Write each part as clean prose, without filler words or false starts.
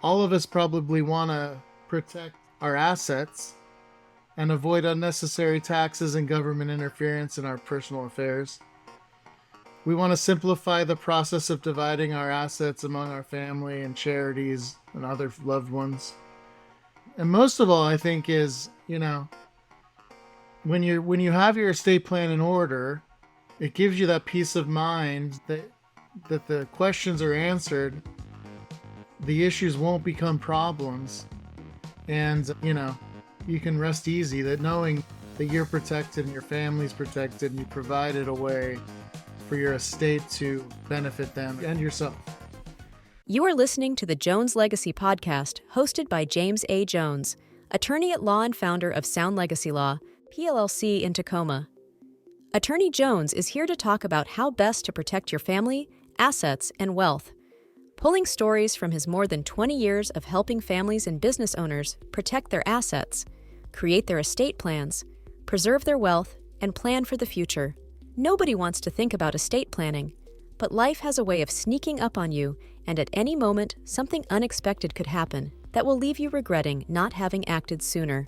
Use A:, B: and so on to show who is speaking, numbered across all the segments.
A: All of us probably want to protect our assets and avoid unnecessary taxes and government interference in our personal affairs. We want to simplify the process of dividing our assets among our family and charities and other loved ones. And most of all, I think is, when you have your estate plan in order, it gives you that peace of mind that the questions are answered, the issues won't become problems, and you can rest easy that knowing that you're protected and your family's protected and you provided a way for your estate to benefit them and yourself.
B: You are listening to the Jones Legacy Podcast, hosted by James A. Jones, attorney at law and founder of Sound Legacy Law, PLLC in Tacoma. Attorney Jones is here to talk about how best to protect your family, assets, and wealth, pulling stories from his more than 20 years of helping families and business owners protect their assets, create their estate plans, preserve their wealth, and plan for the future. Nobody wants to think about estate planning, but life has a way of sneaking up on you, and at any moment, something unexpected could happen that will leave you regretting not having acted sooner.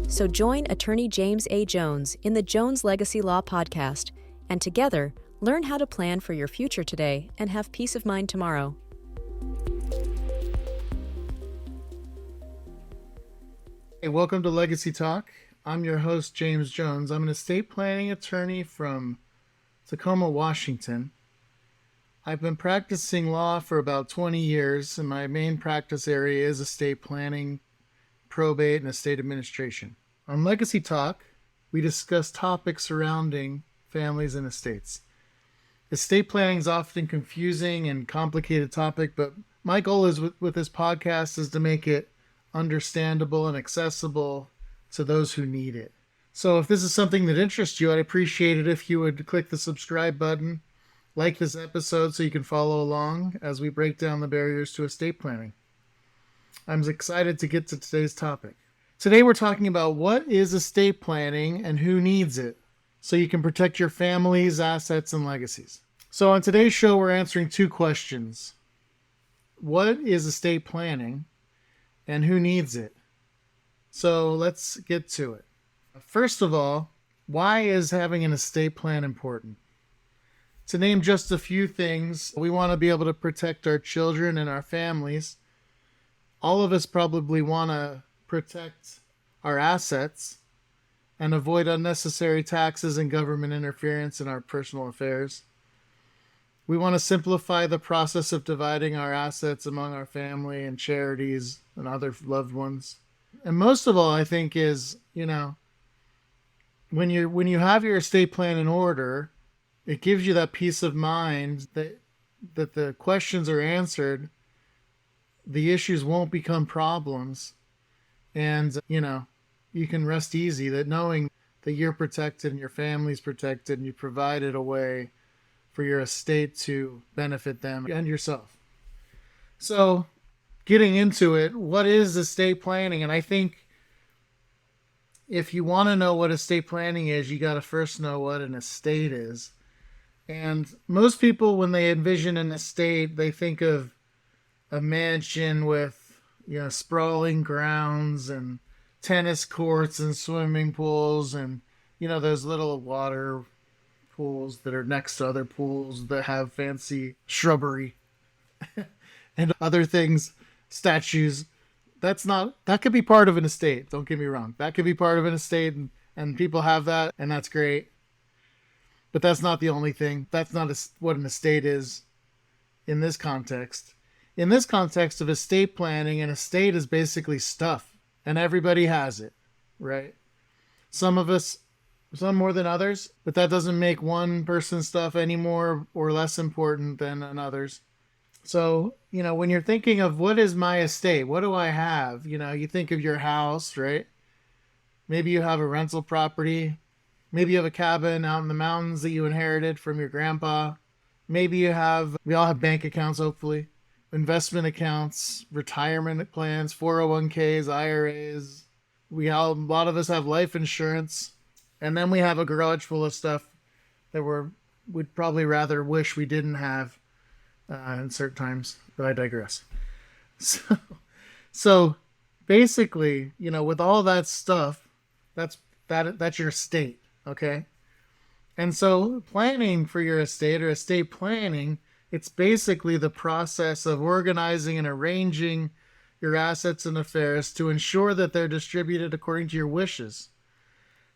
B: So join attorney James A. Jones in the Jones Legacy Law Podcast, and together, learn how to plan for your future today and have peace of mind tomorrow.
A: Hey, welcome to Legacy Talk. I'm your host, James Jones. I'm an estate planning attorney from Tacoma, Washington. I've been practicing law for about 20 years, and my main practice area is estate planning, probate, and estate administration. On Legacy Talk, we discuss topics surrounding families and estates. Estate planning is often confusing and complicated topic, but my goal is with this podcast is to make it understandable and accessible to those who need it. So if this is something that interests you, I'd appreciate it if you would click the subscribe button, like this episode so you can follow along as we break down the barriers to estate planning. I'm excited to get to today's topic. Today we're talking about what is estate planning and who needs it, so you can protect your family's assets and legacies. So on today's show, we're answering two questions. What is estate planning and who needs it? So let's get to it. First of all, why is having an estate plan important? To name just a few things, we want to be able to protect our children and our families. All of us probably want to protect our assets and avoid unnecessary taxes and government interference in our personal affairs. We want to simplify the process of dividing our assets among our family and charities and other loved ones. And most of all, I think is, when you have your estate plan in order, it gives you that peace of mind that the questions are answered, the issues won't become problems, and you can rest easy that knowing that you're protected and your family's protected and you provided a way for your estate to benefit them and yourself. So getting into it, what is estate planning? And I think if you want to know what estate planning is, you got to first know what an estate is. And most people, when they envision an estate, they think of a mansion with, sprawling grounds and tennis courts and swimming pools and, those little water pools that are next to other pools that have fancy shrubbery and other things, statues. That could be part of an estate. Don't get me wrong. That could be part of an estate and people have that and that's great. But that's not the only thing. That's not what an estate is in this context. In this context of estate planning, an estate is basically stuff and everybody has it, right? Some more than others, but that doesn't make one person's stuff any more or less important than another's. So, when you're thinking of what is my estate, what do I have? You think of your house, right? Maybe you have a rental property. Maybe you have a cabin out in the mountains that you inherited from your grandpa. Maybe we all have bank accounts, hopefully, investment accounts, retirement plans, 401ks, IRAs. A lot of us have life insurance. And then we have a garage full of stuff that we'd probably rather wish we didn't have. in certain times, but I digress. So, so basically, with all that stuff, that's that's your estate, okay? And so planning for your estate or estate planning, it's basically the process of organizing and arranging your assets and affairs to ensure that they're distributed according to your wishes.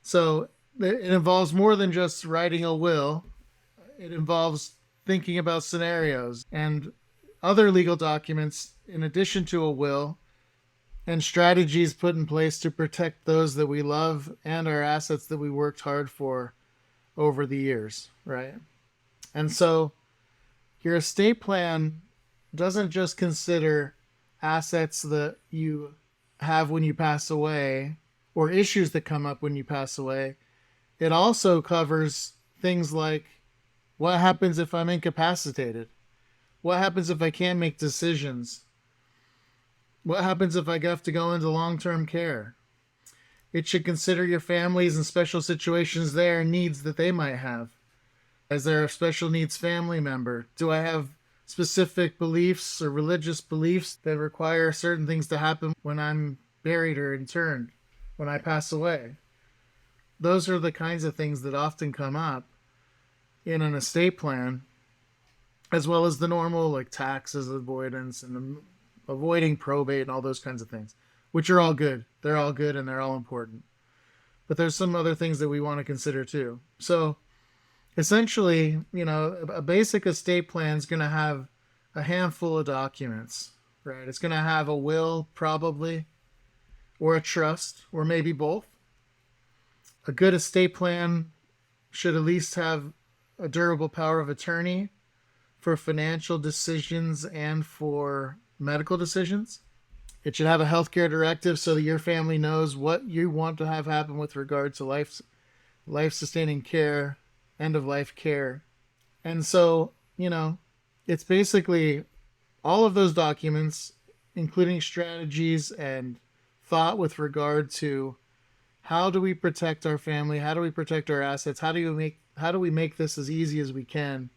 A: So it involves more than just writing a will. It involves thinking about scenarios and other legal documents in addition to a will, and strategies put in place to protect those that we love and our assets that we worked hard for over the years, right? And so your estate plan doesn't just consider assets that you have when you pass away or issues that come up when you pass away. It also covers things like what happens if I'm incapacitated? What happens if I can't make decisions? What happens if I have to go into long term care? It should consider your families and special situations there, needs that they might have. Is there a special needs family member? Do I have specific beliefs or religious beliefs that require certain things to happen when I'm buried or interned, when I pass away? Those are the kinds of things that often come up in an estate plan, as well as the normal like taxes avoidance and avoiding probate and all those kinds of things, which are all good. They're all good and they're all important. But there's some other things that we want to consider too. So essentially, a basic estate plan is going to have a handful of documents, right? It's going to have a will, probably, or a trust, or maybe both. A good estate plan should at least have a durable power of attorney for financial decisions and for medical decisions. It should have a healthcare directive so that your family knows what you want to have happen with regard to life sustaining care, end of life care. And so, it's basically all of those documents, including strategies and thought with regard to how do we protect our family, how do we protect our assets, how do we make this as easy as we can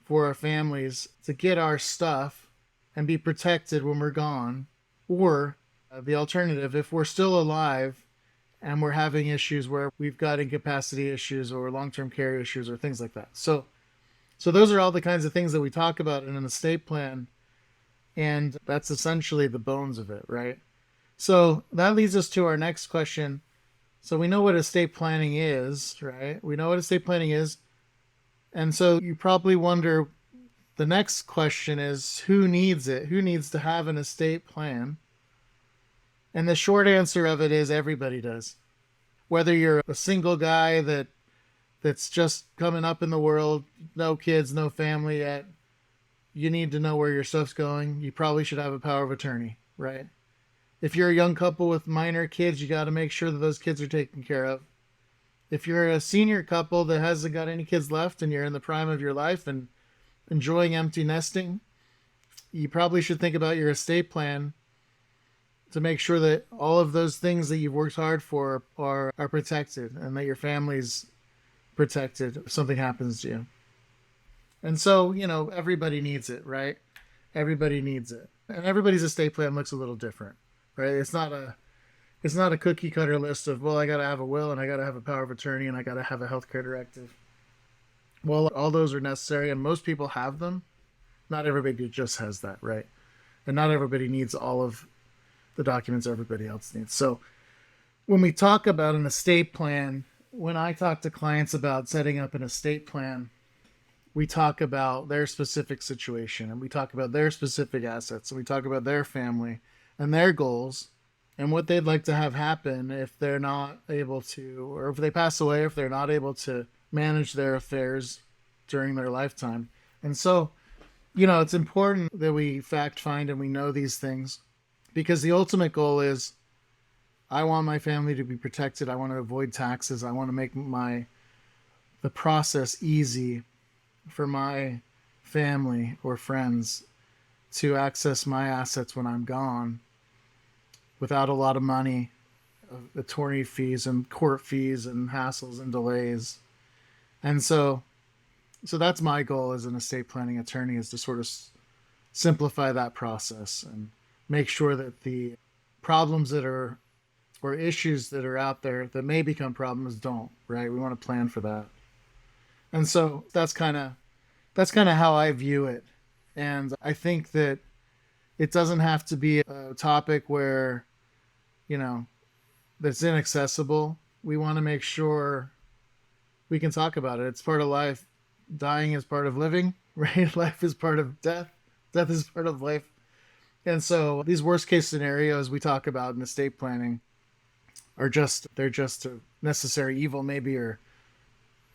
A: for our families to get our stuff and be protected when we're gone, or the alternative, if we're still alive and we're having issues where we've got incapacity issues or long-term care issues or things like that. So those are all the kinds of things that we talk about in an estate plan, and that's essentially the bones of it, right? So that leads us to our next question. So we know what estate planning is, right? We know what estate planning is. And so you probably wonder, the next question is, who needs it? Who needs to have an estate plan? And the short answer of it is everybody does. Whether you're a single guy that's just coming up in the world, no kids, no family yet, you need to know where your stuff's going. You probably should have a power of attorney, right? If you're a young couple with minor kids, you got to make sure that those kids are taken care of. If you're a senior couple that hasn't got any kids left and you're in the prime of your life and enjoying empty nesting, you probably should think about your estate plan to make sure that all of those things that you've worked hard for are protected and that your family's protected if something happens to you. And so, everybody needs it, right? Everybody needs it. And everybody's estate plan looks a little different, right? It's not a cookie cutter list of, well, I got to have a will and I got to have a power of attorney and I got to have a healthcare directive. Well, all those are necessary and most people have them. Not everybody just has that, right? And not everybody needs all of the documents everybody else needs. So when we talk about an estate plan, when I talk to clients about setting up an estate plan, we talk about their specific situation and we talk about their specific assets and we talk about their family and their goals and what they'd like to have happen if they're not able to, or if they pass away, if they're not able to manage their affairs during their lifetime. And so, it's important that we fact find and we know these things, because the ultimate goal is, I want my family to be protected. I want to avoid taxes. I want to make the process easy for my family or friends to access my assets when I'm gone without a lot of money, attorney fees and court fees and hassles and delays. And so So that's my goal as an estate planning attorney, is to sort of simplify that process and make sure that the problems that are, or issues that are out there that may become problems, don't, right? We want to plan for that. And so that's kind of how I view it. And I think that it doesn't have to be a topic where, you know, that's inaccessible. We want to make sure we can talk about it. It's part of life. Dying is part of living, right? Life is part of death. Death is part of life. And so these worst case scenarios we talk about in estate planning they're just a necessary evil, maybe, or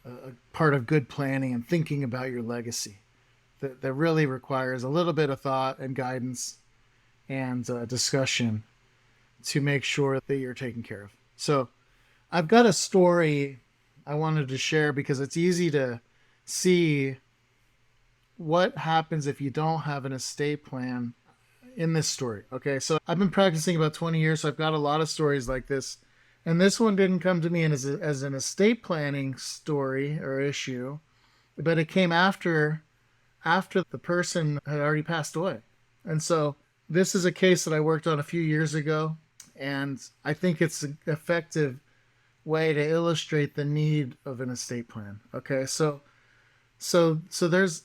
A: a part of good planning and thinking about your legacy that really requires a little bit of thought and guidance and discussion to make sure that you're taken care of. So I've got a story I wanted to share because it's easy to see what happens if you don't have an estate plan in this story. Okay, so I've been practicing about 20 years, so I've got a lot of stories like this. And this one didn't come to me as an estate planning story or issue, but it came after the person had already passed away. And so this is a case that I worked on a few years ago, and I think it's an effective way to illustrate the need of an estate plan. Okay, so there's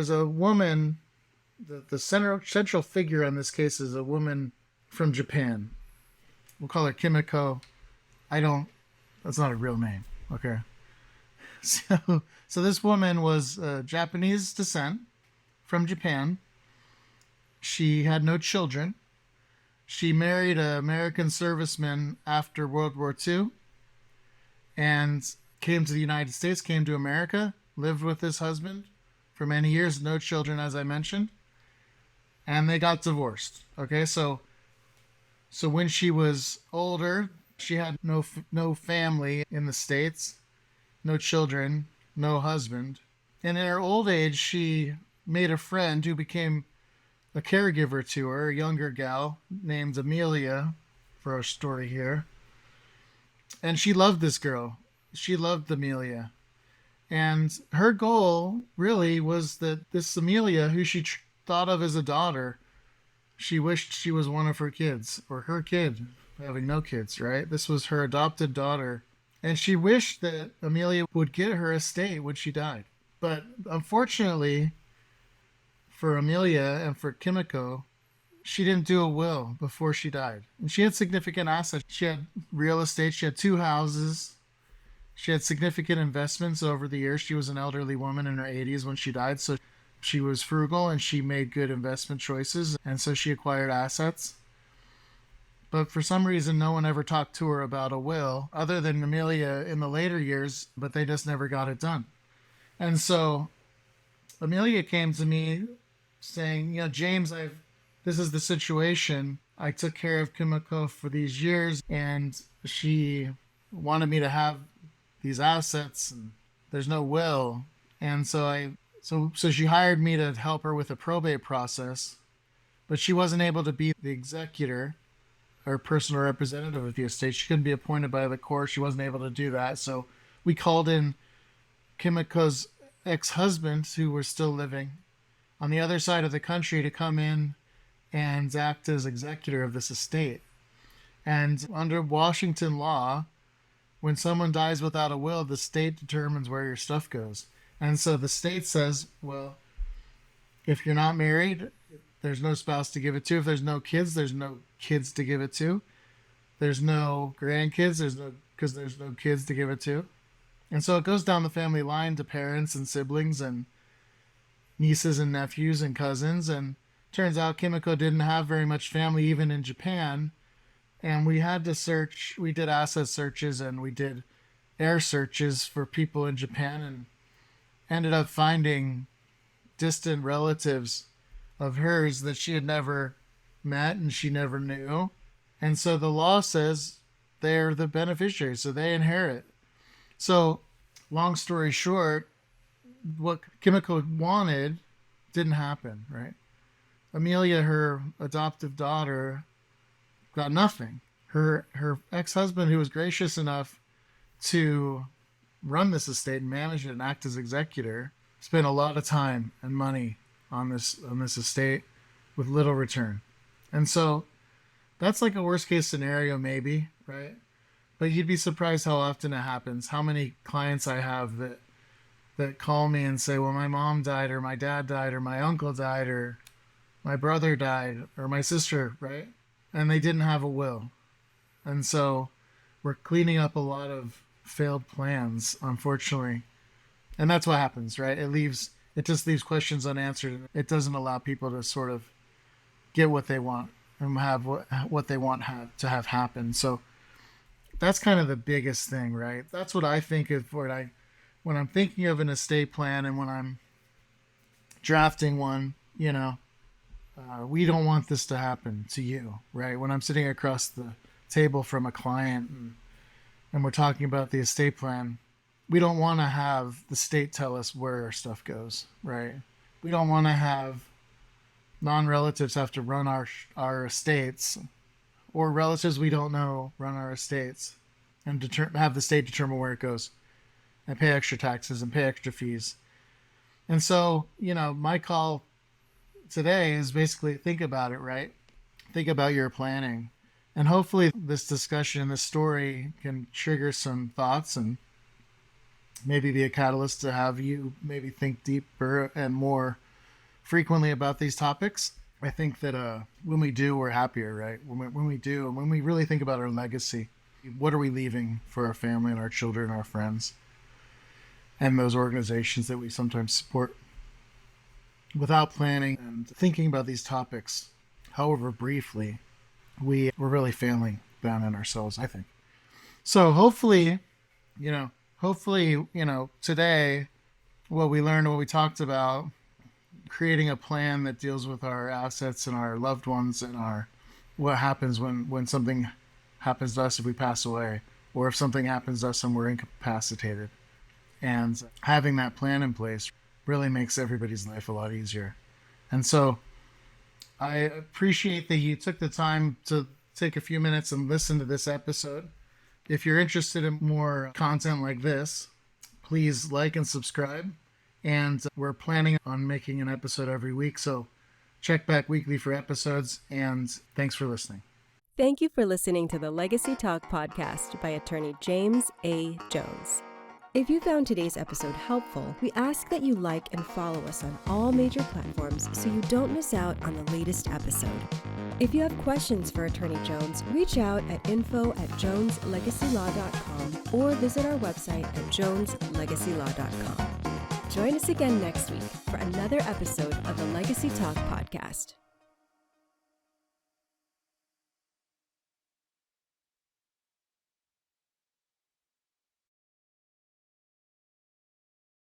A: a woman. The central figure in this case is a woman from Japan. We'll call her Kimiko. That's not a real name. Okay. So this woman was Japanese descent from Japan. She had no children. She married an American serviceman after World War II and came to the United States, came to America, lived with his husband for many years, no children, as I mentioned, and they got divorced. Okay, so when she was older, she had no family in the States, no children, no husband. And in her old age, she made a friend who became a caregiver to her, a younger gal named Amelia, for our story here. And she loved this girl. She loved Amelia. And her goal really was that this Amelia, who she thought of as a daughter, she wished she was one of her kids, or her kid, having no kids, right? This was her adopted daughter. And she wished that Amelia would get her estate when she died. But unfortunately for Amelia and for Kimiko, she didn't do a will before she died. And she had significant assets. She had real estate. She had 2 houses. She had significant investments over the years. She was an elderly woman in her 80s when she died. So she was frugal and she made good investment choices. And so she acquired assets. But for some reason, no one ever talked to her about a will other than Amelia in the later years, but they just never got it done. And so Amelia came to me saying, James, this is the situation. I took care of Kimiko for these years and she wanted me to have these assets and there's no will. And so she hired me to help her with the probate process, but she wasn't able to be the executor or personal representative of the estate. She couldn't be appointed by the court. She wasn't able to do that. So we called in Kimiko's ex-husband, who was still living on the other side of the country, to come in and act as executor of this estate. And under Washington law, when someone dies without a will, the state determines where your stuff goes. And so the state says, well, if you're not married, there's no spouse to give it to. If there's no kids to give it to. There's no grandkids, because there's no kids to give it to. And so it goes down the family line to parents and siblings and nieces and nephews and cousins. And turns out Kimiko didn't have very much family even in Japan. And we had to search. We did asset searches and we did air searches for people in Japan and ended up finding distant relatives of hers that she had never met and she never knew. And so the law says they're the beneficiaries, so they inherit. So long story short, what Kimiko wanted didn't happen, right? Amelia, her adoptive daughter, got nothing. Her ex-husband, who was gracious enough to run this estate and manage it and act as executor, spent a lot of time and money on this estate with little return. And so that's like a worst case scenario, maybe, right? But you'd be surprised how often it happens. How many clients I have that call me and say, well, my mom died, or my dad died, or my uncle died, or my brother died, or my sister, right? And they didn't have a will. And so we're cleaning up a lot of failed plans, unfortunately. And that's what happens, right? It just leaves questions unanswered. It doesn't allow people to sort of get what they want and have what they want to have happen. So that's kind of the biggest thing, right? That's what I think of when I'm thinking of an estate plan and when I'm drafting one. We don't want this to happen to you, right? When I'm sitting across the table from a client and we're talking about the estate plan, we don't want to have the state tell us where our stuff goes, right? We don't want to have non-relatives have to run our estates, or relatives we don't know run our estates, and have the state determine where it goes and pay extra taxes and pay extra fees. And so, my call today is basically think about it, right? Think about your planning. And hopefully this discussion, this story can trigger some thoughts and maybe be a catalyst to have you maybe think deeper and more frequently about these topics. I think that when we do, we're happier, right? When we do, and when we really think about our legacy, what are we leaving for our family and our children, our friends, and those organizations that we sometimes support? Without planning and thinking about these topics, however briefly, we're really failing down in ourselves, I think. So hopefully, today, what we learned, what we talked about, creating a plan that deals with our assets and our loved ones and what happens when something happens to us if we pass away, or if something happens to us and we're incapacitated. And having that plan in place really makes everybody's life a lot easier. And so I appreciate that you took the time to take a few minutes and listen to this episode. If you're interested in more content like this, please like and subscribe. And we're planning on making an episode every week, so check back weekly for episodes, and thanks for listening.
C: Thank you for listening to the Legacy Talk podcast by attorney James A. Jones. If you found today's episode helpful, we ask that you like and follow us on all major platforms so you don't miss out on the latest episode. If you have questions for Attorney Jones, reach out at info@joneslegacylaw.com or visit our website at joneslegacylaw.com. Join us again next week for another episode of the Legacy Talk podcast.